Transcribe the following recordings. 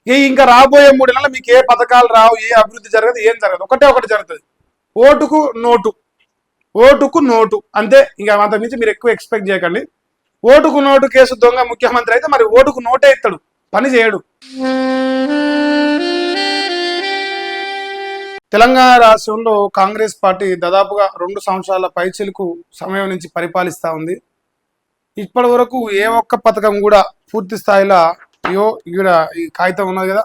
ఇంకా రాబోయే 3 నెలలు మీకు ఏ పథకాలు రావు, ఏ అభివృద్ధి జరగదు, ఏం జరగదు. ఒకటి జరుగుతుంది, ఓటుకు నోటు, ఓటుకు నోటు అంతే. ఇంకా అంత మించి మీరు ఎక్కువ ఎక్స్పెక్ట్ చేయకండి. ఓటుకు నోటు కేసు దొంగ ముఖ్యమంత్రి అయితే మరి ఓటుకు నోటే ఇస్తాడు, పని చేయడు. తెలంగాణ రాష్ట్రంలో కాంగ్రెస్ పార్టీ దాదాపుగా 2 సంవత్సరాల పైచిలకు సమయం నుంచి పరిపాలిస్తూ ఉంది. ఇప్పటి వరకు ఏ ఒక్క పథకం కూడా పూర్తి స్థాయిలో ఇక్కడ ఈ కాగితం ఉన్నది కదా,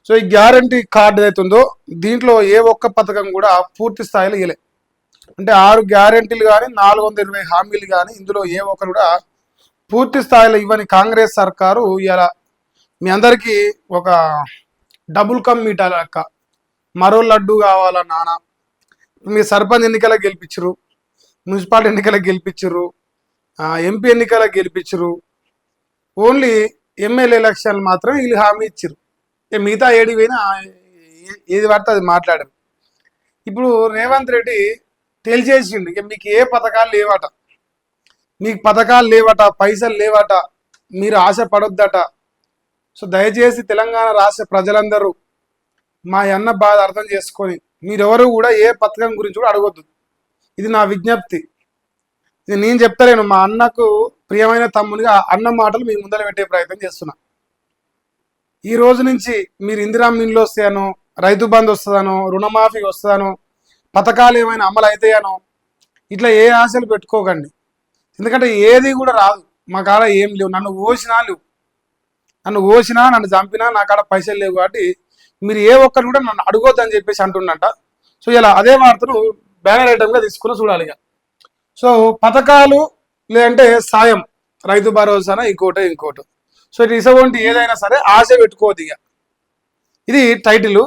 సో ఈ గ్యారంటీ కార్డు ఏదైతుందో దీంట్లో ఏ ఒక్క పథకం కూడా పూర్తి స్థాయిలో ఇవ్వలే. అంటే 6 గ్యారంటీలు కానీ 420 హామీలు కానీ ఇందులో ఏ ఒక్కరు కూడా పూర్తి స్థాయిలో ఇవ్వని కాంగ్రెస్ సర్కారు ఇలా మీ అందరికీ ఒక డబుల్ కమ్ మీటా లెక్క మరో లడ్డు కావాలా నాన్న. మీ సర్పంచ్ ఎన్నికలకు గెలిపించరు, మున్సిపాలిటీ ఎన్నికలకు గెలిపించరు, ఎంపీ ఎన్నికలకు గెలిపించరు, ఓన్లీ ఎమ్మెల్యే ఎలక్షన్లు మాత్రం వీళ్ళు హామీ ఇచ్చారు. మిగతా ఏడి పోయినా ఏది పడితే అది మాట్లాడారు. ఇప్పుడు రేవంత్ రెడ్డి తెలిసేసిండు ఇక మీకు ఏ పథకాలు లేవట, మీకు పథకాలు లేవట, పైసలు లేవట, మీరు ఆశ పడొద్దట. సో దయచేసి తెలంగాణ రాష్ట్ర ప్రజలందరూ మా అన్న బాధ అర్థం చేసుకొని మీరెవరు కూడా ఏ పథకం గురించి కూడా అడగొద్దు. ఇది నా విజ్ఞప్తి. ఇది నేను చెప్తలేను, మా అన్నకు ప్రియమైన తమ్మునిగా అన్న మాటలు మీ ముందర పెట్టే ప్రయత్నం చేస్తున్నా. ఈ రోజు నుంచి మీరు ఇందిరామ్మ ఇండ్లు వస్తాయనో, రైతు బంధు వస్తుందనో, రుణమాఫీ వస్తుందనో, పథకాలు ఏమైనా అమలు అవుతాయనో ఇట్లా ఏ ఆశలు పెట్టుకోకండి. ఎందుకంటే ఏది కూడా రాదు, మా కాడ ఏం లేవు. నన్ను ఓసినా నన్ను చంపినా నా కాడ పైసలు లేవు. కాబట్టి మీరు ఏ ఒక్కరు కూడా నన్ను అడగొద్దని చెప్పేసి అంటున్నట. సో ఇలా అదే వార్తను బ్యానర్ ఐటమ్గా తీసుకుని చూడాలి. ఇక సో పథకాలు లేదంటే సాయం, రైతు భరోసానా ఇంకోటి. సో ఇటువంటి ఏదైనా సరే ఆశ పెట్టుకోవద్దు. ఇక ఇది టైటిల్.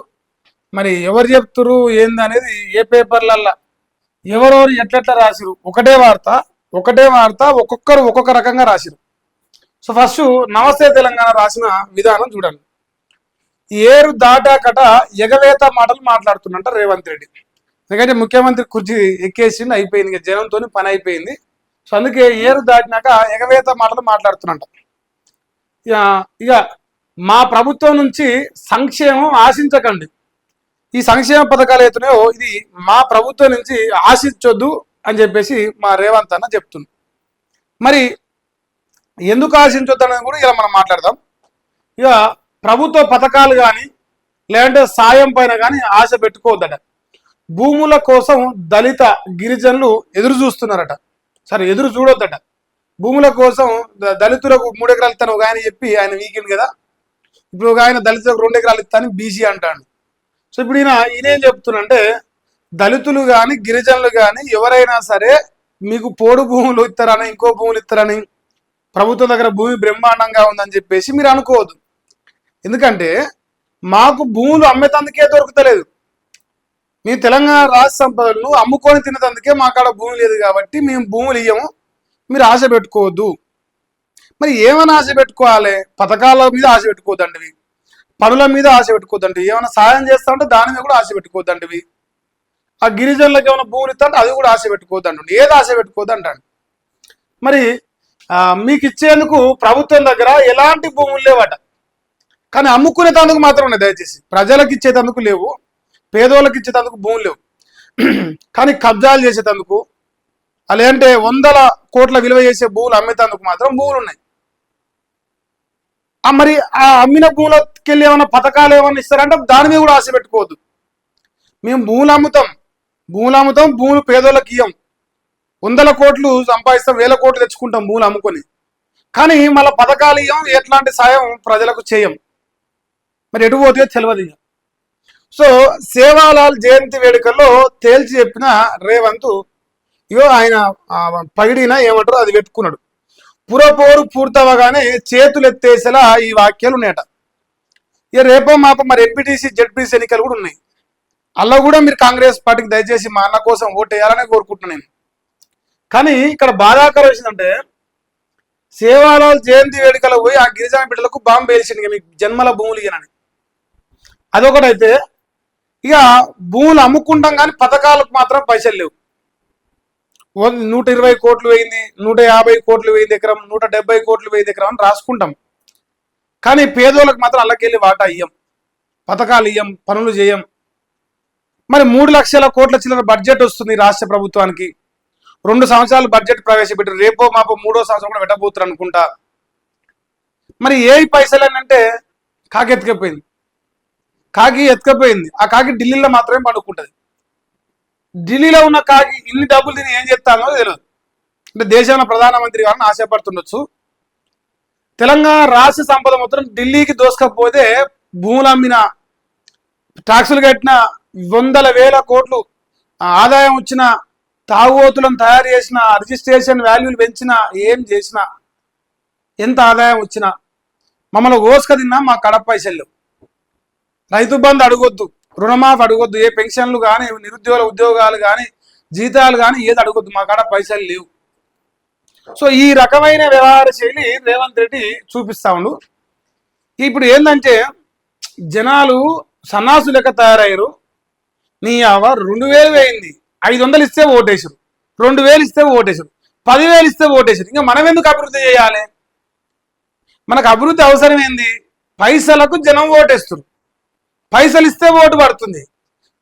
మరి ఎవరు చెప్తురు ఏంది అనేది ఏ పేపర్లల్లా ఎవరెవరు ఎట్లెట్లా రాసిరు, ఒకటే వార్త ఒక్కొక్కరు ఒక్కొక్క రకంగా రాసిరు. సో ఫస్ట్ నమస్తే తెలంగాణ రాసిన విధానం చూడండి. ఏరు దాటాకట ఎగవేత మాటలు మాట్లాడుతున్నంట రేవంత్ రెడ్డి. ఎందుకంటే ముఖ్యమంత్రి కుర్చీ ఎక్కేసింది, అయిపోయింది, ఇక జనంతో పని అయిపోయింది. సో అందుకే ఏరు దాటినాక ఎగవేత మాటలు మాట్లాడుతున్నంట. ఇక మా ప్రభుత్వం నుంచి సంక్షేమం ఆశించకండి, ఈ సంక్షేమ పథకాలు అవుతున్నాయో ఇది మా ప్రభుత్వం నుంచి ఆశించొద్దు అని చెప్పేసి మా రేవంత్ అన్న చెప్తుంది. మరి ఎందుకు ఆశించొద్దు అనేది కూడా ఇలా మనం మాట్లాడదాం. ఇక ప్రభుత్వ పథకాలు కానీ లేదంటే సాయం పైన కానీ ఆశ పెట్టుకోవద్దట. భూముల కోసం దళిత గిరిజనులు ఎదురు చూస్తున్నారట. సరే ఎదురు చూడొద్దట. భూముల కోసం దళితులకు 3 ఎకరాలు ఇస్తాను ఒక ఆయన చెప్పి ఆయన వీకెండ్ కదా, ఇప్పుడు ఒక ఆయన దళితులకు 2 ఎకరాలు ఇస్తాను బీసీ అంటాడు. సో ఇప్పుడు ఈయనేం చెప్తున్నంటే దళితులు కానీ గిరిజనులు కానీ ఎవరైనా సరే మీకు పోడు భూములు ఇస్తారని, ఇంకో భూములు ఇస్తారని, ప్రభుత్వం దగ్గర భూమి బ్రహ్మాండంగా ఉందని చెప్పేసి మీరు అనుకోవద్దు. ఎందుకంటే మాకు భూములు అమ్మేతందుకే దొరుకుతలేదు. మీ తెలంగాణ రాష్ట్ర సంపదలను అమ్ముకొని తినేందుకే మా కాడ భూమి లేదు కాబట్టి మేము భూములు ఇయ్యము, మీరు ఆశ పెట్టుకోవద్దు. మరి ఏమైనా ఆశ పెట్టుకోవాలి? పథకాల మీద ఆశ పెట్టుకోవద్దంటివి, పనుల మీద ఆశ పెట్టుకోవద్దంటివి, ఏమైనా సాయం చేస్తా ఉంటే దాని మీద కూడా ఆశ పెట్టుకోవద్దంటివి, ఆ గిరిజనులకు ఏమైనా భూములు ఇస్తా అంటే అది కూడా ఆశ పెట్టుకోవద్దండి, ఏది ఆశ పెట్టుకోవద్దంటాడు. మరి మీకు ఇచ్చేందుకు ప్రభుత్వం దగ్గర ఎలాంటి భూములు లేవట, కానీ అమ్ముకునేటందుకు మాత్రం ఉన్నాయి. దయచేసి ప్రజలకు ఇచ్చేటందుకు లేవు, పేదోళ్ళకి ఇచ్చేటందుకు భూములు లేవు, కానీ కబ్జాలు చేసేటందుకు లేదంటే 100 కోట్ల విలువ చేసే భూములు అమ్మేటందుకు మాత్రం భూములు ఉన్నాయి. మరి ఆ అమ్మిన భూములకి వెళ్ళి ఏమైనా పథకాలు ఏమైనా ఇస్తారంటే దాని మీద కూడా ఆశ పెట్టుకోవద్దు. మేము భూములు అమ్ముతాం, భూములు పేదోళ్ళకి ఇయ్యం, 100 కోట్లు సంపాదిస్తాం, 1000 కోట్లు తెచ్చుకుంటాం భూములు అమ్ముకొని, కానీ మళ్ళీ పథకాలు ఇయ్యం, ఎట్లాంటి సాయం ప్రజలకు చేయం. మరి ఎటు పోతే తెలియదు. సో సేవాలాల్ జయంతి వేడుకల్లో తేల్చి చెప్పిన రేవంత్ ఆయన పగిడిన ఏమంటారో అది పెట్టుకున్నాడు. పురపోరు పూర్తవగానే చేతులు ఎత్తేసేలా ఈ వాక్యాలు ఉన్నాయట. ఇక రేపో మాపో మరి ఎంపీటీసీ జెడ్పీసీ ఎన్నికలు కూడా ఉన్నాయి. అలా కూడా మీరు కాంగ్రెస్ పార్టీకి దయచేసి మా అన్న కోసం ఓటేయాలని కోరుకుంటున్నాను నేను. కానీ ఇక్కడ బాధాకరం వచ్చిందంటే సేవాలాల్ జయంతి వేడుకలో పోయి ఆ గిరిజన బిడ్డలకు బాంబు వేసింది మీకు జన్మల భూములు ఇయ్యనని. అదొకటైతే ఇక భూములు అమ్ముకుంటాం కానీ పథకాలకు మాత్రం పైసలు లేవు. 120 కోట్లు వేయింది, 150 కోట్లు వేయింది ఎకరం, 170 కోట్లు వేయింది ఎకరం అని రాసుకుంటాం. కానీ పేదోళ్ళకి మాత్రం అల్లకెళ్ళి వాటా ఇయ్యం, పథకాలు ఇయ్యం, పనులు చేయం. మరి 3,00,000 కోట్ల చిల్లర బడ్జెట్ వస్తుంది రాష్ట్ర ప్రభుత్వానికి. 2 సంవత్సరాలు బడ్జెట్ ప్రవేశపెట్టారు, రేపో మాపో 3వ సంవత్సరం కూడా పెట్టబోతున్నారు అనుకుంటా. మరి ఏ పైసలు అంటే కాకి ఎత్తుకపోయింది, కాకి ఎత్తుకపోయింది. ఆ కాకి ఢిల్లీలో మాత్రమే పండుకుంటుంది. ఢిల్లీలో ఉన్న కాకి ఇన్ని డబ్బులు తిని ఏం చేస్తానో తెలియదు. అంటే దేశంలో ప్రధానమంత్రి వాళ్ళని ఆశపడుతుండొచ్చు. తెలంగాణ రాష్ట్ర సంపద మొత్తం ఢిల్లీకి దోసుకపోతే భూములు అమ్మిన, ట్యాక్సులు కట్టిన, 100,000 కోట్లు ఆదాయం వచ్చిన, తాగుబోతులను తయారు చేసిన, రిజిస్ట్రేషన్ వాల్యూలు పెంచిన, ఏం చేసినా, ఎంత ఆదాయం వచ్చినా మమ్మల్ని ఓసుక తిన్నా మా కడప పైసలు. రైతు బంధు అడగొద్దు, రుణమాఫీ అడగొద్దు, ఏ పెన్షన్లు కానీ, నిరుద్యోగ ఉద్యోగాలు కానీ, జీతాలు కానీ ఏది అడగొద్దు, మా కాడ పైసలు లేవు. సో ఈ రకమైన వ్యవహార శైలి రేవంత్ రెడ్డి చూపిస్తా ఉండు. ఇప్పుడు ఏంటంటే జనాలు సన్నాసు లెక్క తయారయ్యారు. నీ 2,000 వేయింది, 500 ఇస్తే ఓటేసారు, 2,000 ఇస్తే ఓటేసారు, 10,000 ఇస్తే ఓటేసారు. ఇంకా మనం ఎందుకు అభివృద్ధి చేయాలి? మనకు అభివృద్ధి అవసరం ఏంది? పైసలకు జనం ఓటేస్తారు, పైసలు ఇస్తే ఓటు పడుతుంది.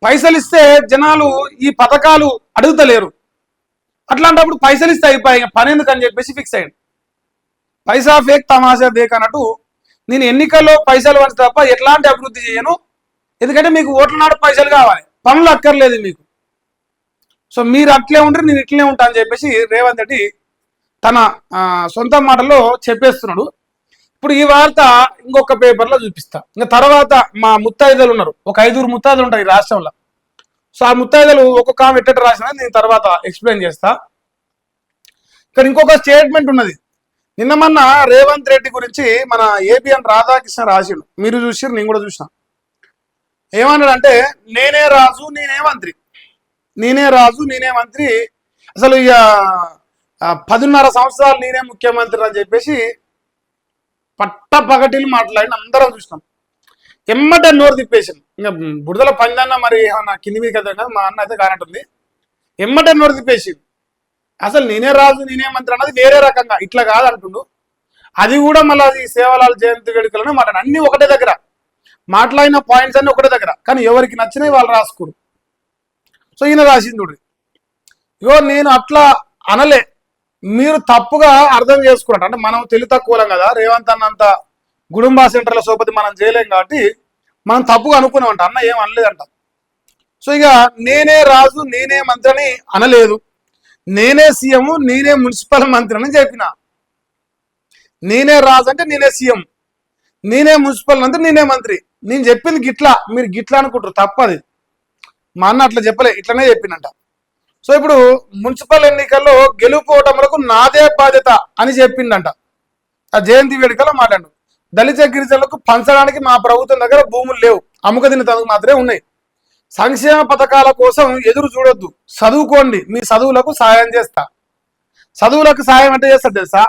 పైసలు ఇస్తే జనాలు ఈ పథకాలు అడుగుతలేరు. అట్లాంటప్పుడు పైసలు ఇస్తే అయిపోయి పని ఎందుకు అని చెప్పేసి ఫిక్స్ అయ్యాడు. పైసా ఫేక్ తమాషా దేక్ అన్నట్టు నేను ఎన్నికల్లో పైసలు వంచి తప్ప ఎట్లాంటి అభివృద్ధి చేయను. ఎందుకంటే మీకు ఓట్ల నాడు పైసలు కావాలి, పనులు అక్కర్లేదు మీకు. సో మీరు అట్లే ఉంటారు, నేను ఇట్లే ఉంటా అని చెప్పేసి రేవంత్ రెడ్డి తన సొంత మాటల్లో చెప్పేస్తున్నాడు. ఇప్పుడు ఈ వార్త ఇంకొక పేపర్లో చూపిస్తా. ఇంకా తర్వాత మా ముత్తైదలు ఉన్నారు, ఒక 5 ముత్తైదలు ఉంటారు ఈ రాష్ట్రంలో. సో ఆ ముత్తైదలు ఒక్కొక్క ఆమె ఎట్టట రాసిన నేను తర్వాత ఎక్స్ప్లెయిన్ చేస్తా. ఇక్కడ ఇంకొక స్టేట్మెంట్ ఉన్నది. నిన్న మొన్న రేవంత్ రెడ్డి గురించి మన ఏబిఎన్ రాధాకృష్ణ రాసిండు, మీరు చూసిరు, నేను కూడా చూసిన. ఏమన్నాడంటే నేనే రాజు నేనే మంత్రి, నేనే రాజు నేనే మంత్రి, అసలు ఇక 10.5 సంవత్సరాలు నేనే ముఖ్యమంత్రి అని చెప్పేసి పట్టపగటిలు మాట్లాడిన అందరం చూసినాం. ఎమ్మట నోరు తిప్పేసాను. ఇంకా బుడదల పందన్న మరి ఏమన్నా కింది మీద కదా, మా అన్న అయితే కానట్టుంది. ఎమ్మట నోరు తిప్పేసింది. అసలు నేనే రాజు నేనే మంత్రి అన్నది వేరే రకంగా, ఇట్లా కాదంటుండు. అది కూడా మళ్ళీ అది సేవలాల్ జయంతి వేడుకలను మాట్లాడి అన్ని ఒకటే దగ్గర మాట్లాడిన పాయింట్స్ అన్ని ఒకటే దగ్గర, కానీ ఎవరికి నచ్చినవి వాళ్ళు రాసుకోరు. సో ఈయన రాసింది, ఇగో నేను అట్లా అనలే, మీరు తప్పుగా అర్థం చేసుకున్నట్టు. అంటే మనం తెలివి తక్కువలం కదా, రేవంత్ అన్నంత గుడుంబా సెంటర్ల సోపతి మనం చేయలేం కాబట్టి మనం తప్పుగా అనుకున్నామంట, అన్న ఏం అనలేదంట. సో ఇక నేనే రాజు నేనే మంత్రి అని అనలేదు, నేనే సీఎం నేనే మున్సిపల్ మంత్రి అని చెప్పిన. నేనే రాజు అంటే నేనే సీఎం, నేనే మున్సిపల్ మంత్రి నేనే మంత్రి. నేను చెప్పింది గిట్లా, మీరు గిట్లా అనుకుంటారు, తప్పది. మా అన్న అట్లా చెప్పలే, ఇట్లనే చెప్పినంట. సో ఇప్పుడు మున్సిపల్ ఎన్నికల్లో గెలుపోవటములకు నాదే బాధ్యత అని చెప్పిండంట. ఆ జయంతి వేడుకలో మాట్లాడు, దళిత గిరిజనులకు పంచడానికి మా ప్రభుత్వం దగ్గర భూములు లేవు, అమ్ముక తిన్న తనకు మాత్రమే ఉన్నాయి. సంక్షేమ పథకాల కోసం ఎదురు చూడొద్దు, చదువుకోండి, మీ చదువులకు సాయం చేస్తా. చదువులకు సాయం అంటే చేస్తాడు తెలుసా?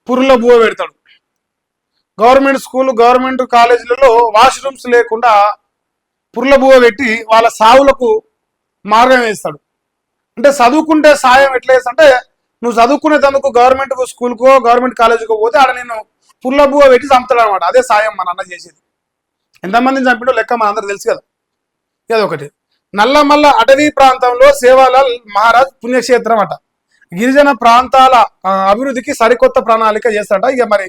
పురుల బువ పెడతాడు. గవర్నమెంట్ స్కూల్ గవర్నమెంట్ కాలేజీలలో వాష్రూమ్స్ లేకుండా పుర్ల బువ పెట్టి వాళ్ళ సావులకు మార్గం వేస్తాడు. అంటే చదువుకుంటే సాయం ఎట్లా చేస్తా, నువ్వు చదువుకునేందుకు గవర్నమెంట్ స్కూల్కో గవర్నమెంట్ కాలేజీకో పోతే ఆడ నేను పుర్ల బువ పెట్టి చంపుతాడు అనమాట. అదే సాయం మన అన్న చేసేది. ఎంతమందిని చంపిడో లెక్క మన అందరూ తెలుసు కదా. అదొకటి. నల్లమల్ల అటవీ ప్రాంతంలో సేవాలాల్ మహారాజ్ పుణ్యక్షేత్రం అట. గిరిజన ప్రాంతాల అభివృద్ధికి సరికొత్త ప్రణాళిక చేస్తాడట. ఇక మరి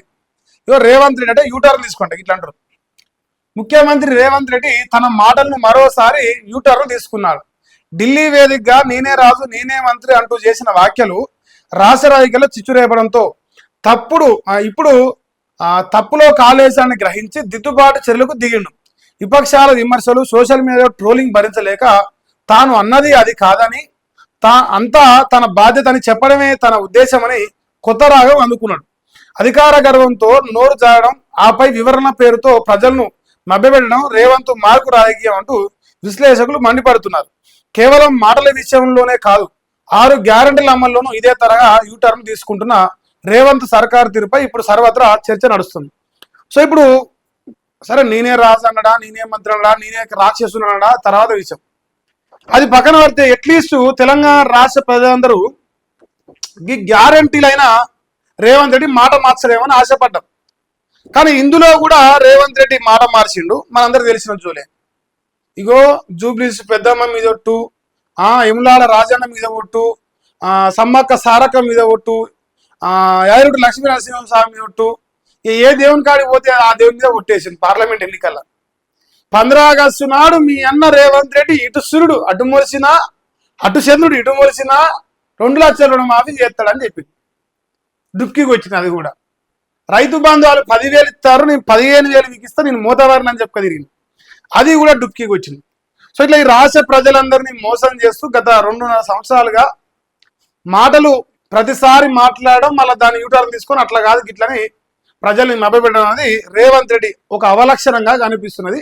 ఇగో రేవంత్ రెడ్డి అంటే యూటర్న్ తీసుకుంటా ఇట్లా అంటారు. ముఖ్యమంత్రి రేవంత్ రెడ్డి తన మాటలను మరోసారి యూటర్న్ తీసుకున్నాడు. ఢిల్లీ వేదికగా నేనే రాజు నేనే మంత్రి అంటూ చేసిన వ్యాఖ్యలు రాష్ట్ర రాజకీయాల్లో చిచ్చురేపడంతో ఇప్పుడు తప్పులో కాలేశాన్ని గ్రహించి దిద్దుబాటు చర్యలకు దిగిండు. విపక్షాల విమర్శలు సోషల్ మీడియా ట్రోలింగ్ భరించలేక తాను అన్నది అది కాదని అంతా తన బాధ్యత అని చెప్పడమే తన ఉద్దేశమని కొత్త రాగం అందుకున్నాడు. అధికార గర్వంతో నోరు జారడం, ఆపై వివరణ పేరుతో ప్రజలను మభ్యపెట్టడం రేవంత్ మార్కు రాజకీయం అంటూ విశ్లేషకులు మండిపడుతున్నారు. కేవలం మాటల విషయంలోనే కాదు, 6 గ్యారంటీల అమల్లోనూ ఇదే తరహా యూటర్న్ తీసుకుంటున్న రేవంత్ సర్కార్ తీరుపై ఇప్పుడు సర్వత్రా చర్చ నడుస్తుంది. సో ఇప్పుడు సరే నేనే రాజు అన్నాడా, నేనే మంత్రి అన్నాడా, నేనే రాక్షసుడు అన్నాడా తర్వాత విషయం, అది పక్కన పడితే అట్లీస్ట్ తెలంగాణ రాష్ట్ర ప్రజలందరూ ఈ గ్యారంటీలైనా రేవంత్ రెడ్డి మాట మార్చలేమని ఆశపడ్డాం. కానీ ఇందులో కూడా రేవంత్ రెడ్డి మాట మార్చిండు, మనందరికి తెలిసిన జోలే. ఇగో జూబ్లీస్ పెద్దమ్మ మీద ఒట్టు, ఇమ్లాల రాజన్న మీద ఒట్టు, సమ్మక్క సారక్క మీద ఒట్టు, యాదగిరి లక్ష్మీ నరసింహస్వామి మీద ఒట్టు, ఏ దేవుని కాడికి పోతే ఆ దేవుని మీద ఒట్టేసింది పార్లమెంట్ ఎన్నికల్లో. 15 ఆగస్టు నాడు మీ అన్న రేవంత్ రెడ్డి ఇటు సూర్యుడు అటు మొలిసినా, అటు చంద్రుడు ఇటు మొలిసినా 2 లక్షల రుణమాఫీ చేస్తాడని చెప్పింది. దుక్కికి వచ్చింది అది కూడా. రైతు బంధువులు 10,000 ఇస్తారు, నేను 15,000 మీకు ఇస్తా, నేను మూతవారిని అని చెప్ప తిరిగింది. అది కూడా డుక్కికి వచ్చింది. సో ఇట్లా ఈ రాష్ట్ర ప్రజలందరినీ మోసం చేస్తూ గత 2.5 సంవత్సరాలుగా మాటలు ప్రతిసారి మాట్లాడడం, మళ్ళీ దాన్ని యూటర్న్ తీసుకొని అట్లా కాదు ఇట్లని ప్రజల్ని మభ్యపెట్టడం అనేది రేవంత్ రెడ్డి ఒక అవలక్షణంగా కనిపిస్తున్నది.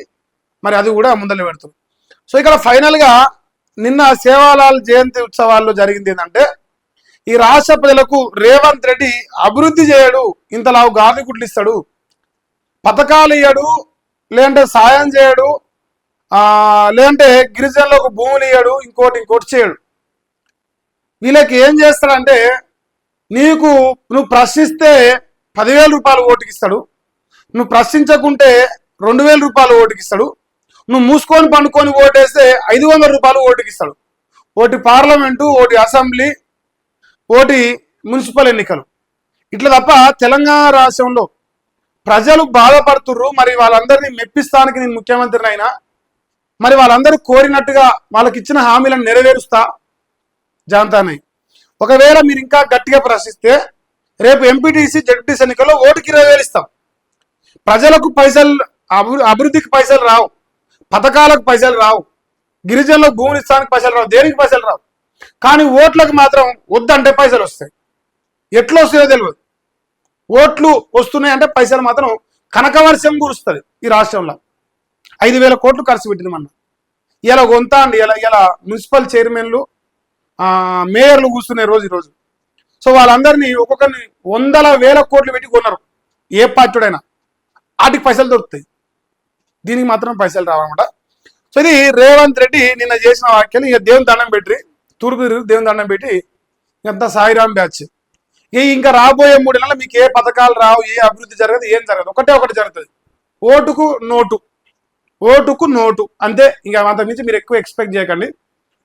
మరి అది కూడా ముందలు పెడుతుంది. సో ఇక్కడ ఫైనల్గా నిన్న సేవాలాల్ జయంతి ఉత్సవాల్లో జరిగింది ఏంటంటే, ఈ రాష్ట్ర ప్రజలకు రేవంత్ రెడ్డి అభివృద్ధి చేయడు, ఇంతలావు గాలి గుడ్లు ఇస్తాడు, పథకాలు ఇయ్యడు, లేదంటే సాయం చేయడు, లేదంటే గిరిజనులకు భూములు ఇయ్యడు, ఇంకోటి చేయడు. వీళ్ళకి ఏం చేస్తాడంటే, నువ్వు ప్రశ్నిస్తే 10,000 రూపాయలు ఓటుకి ఇస్తాడు, నువ్వు ప్రశ్నించకుంటే 2,000 రూపాయలు ఓటుకి ఇస్తాడు, నువ్వు మూసుకొని పండుకొని ఓటేస్తే 500 రూపాయలు ఓటుకి ఇస్తాడు. ఓటి పార్లమెంటు, ఓటి అసెంబ్లీ, ఓటి మున్సిపల్ ఎన్నికలు. ఇట్లా తప్ప తెలంగాణ రాష్ట్రంలో ప్రజలు బాధపడుతుర్రు. మరి వాళ్ళందరినీ మెప్పిస్తానికి నేను ముఖ్యమంత్రిని అయినా, మరి వాళ్ళందరూ కోరినట్టుగా వాళ్ళకి ఇచ్చిన హామీలను నెరవేరుస్తా జాంతానే. ఒకవేళ మీరు ఇంకా గట్టిగా ప్రశ్నిస్తే రేపు ఎంపీటీసీ జడ్పీటీసీ ఎన్నికల్లో ఓటుకి 20,000 ఇస్తాం. ప్రజలకు పైసలు, అభివృద్ధికి పైసలు రావు, పథకాలకు పైసలు రావు, గిరిజనులకు భూములు ఇస్తానికి పైసలు రావు, దేనికి పైసలు రావు. కానీ ఓట్లకు మాత్రం వద్దంటే పైసలు వస్తాయి. ఎట్లా వస్తాయో తెలియదు. ఓట్లు వస్తున్నాయంటే పైసలు మాత్రం కనకవర్షం కురుస్తుంది. ఈ రాష్ట్రంలో 5,000 కోట్లు ఖర్చు పెట్టింది మన. ఇలా కొంత అండి, ఇలా మున్సిపల్ చైర్మన్లు, మేయర్లు కూర్చున్నాయి ఈరోజు. సో వాళ్ళందరినీ ఒక్కొక్కరిని 100,000 కోట్లు పెట్టి కొన్నారు. ఏ పార్టీడైనా వాటికి పైసలు దొరుకుతాయి, దీనికి మాత్రం పైసలు రావన్నమాట. సో ఇది రేవంత్ రెడ్డి నిన్న చేసిన వ్యాఖ్యలు. ఇక దేవుని దండం పెట్టి, తూర్పు దేవుని దండం పెట్టి ఇంత సాయిరాం బ్యాచ్. ఇంకా రాబోయే 3 నెలలు మీకు ఏ పథకాలు రావు, ఏ అభివృద్ధి జరగదు, ఏం జరగదు. ఒకటి జరుగుతుంది, ఓటుకు నోటు అంతే. ఇంకా అంత మించి మీరు ఎక్కువ ఎక్స్పెక్ట్ చేయకండి.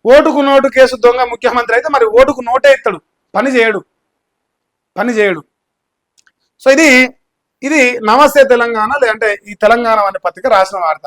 ఓటుకు నోటు కేసు దొంగ ముఖ్యమంత్రి అయితే మరి ఓటుకు నోటే ఇస్తాడు, పని చేయడు. సో ఇది నమస్తే తెలంగాణ, లేదంటే ఈ తెలంగాణ అనే పత్రిక రాసిన వార్త.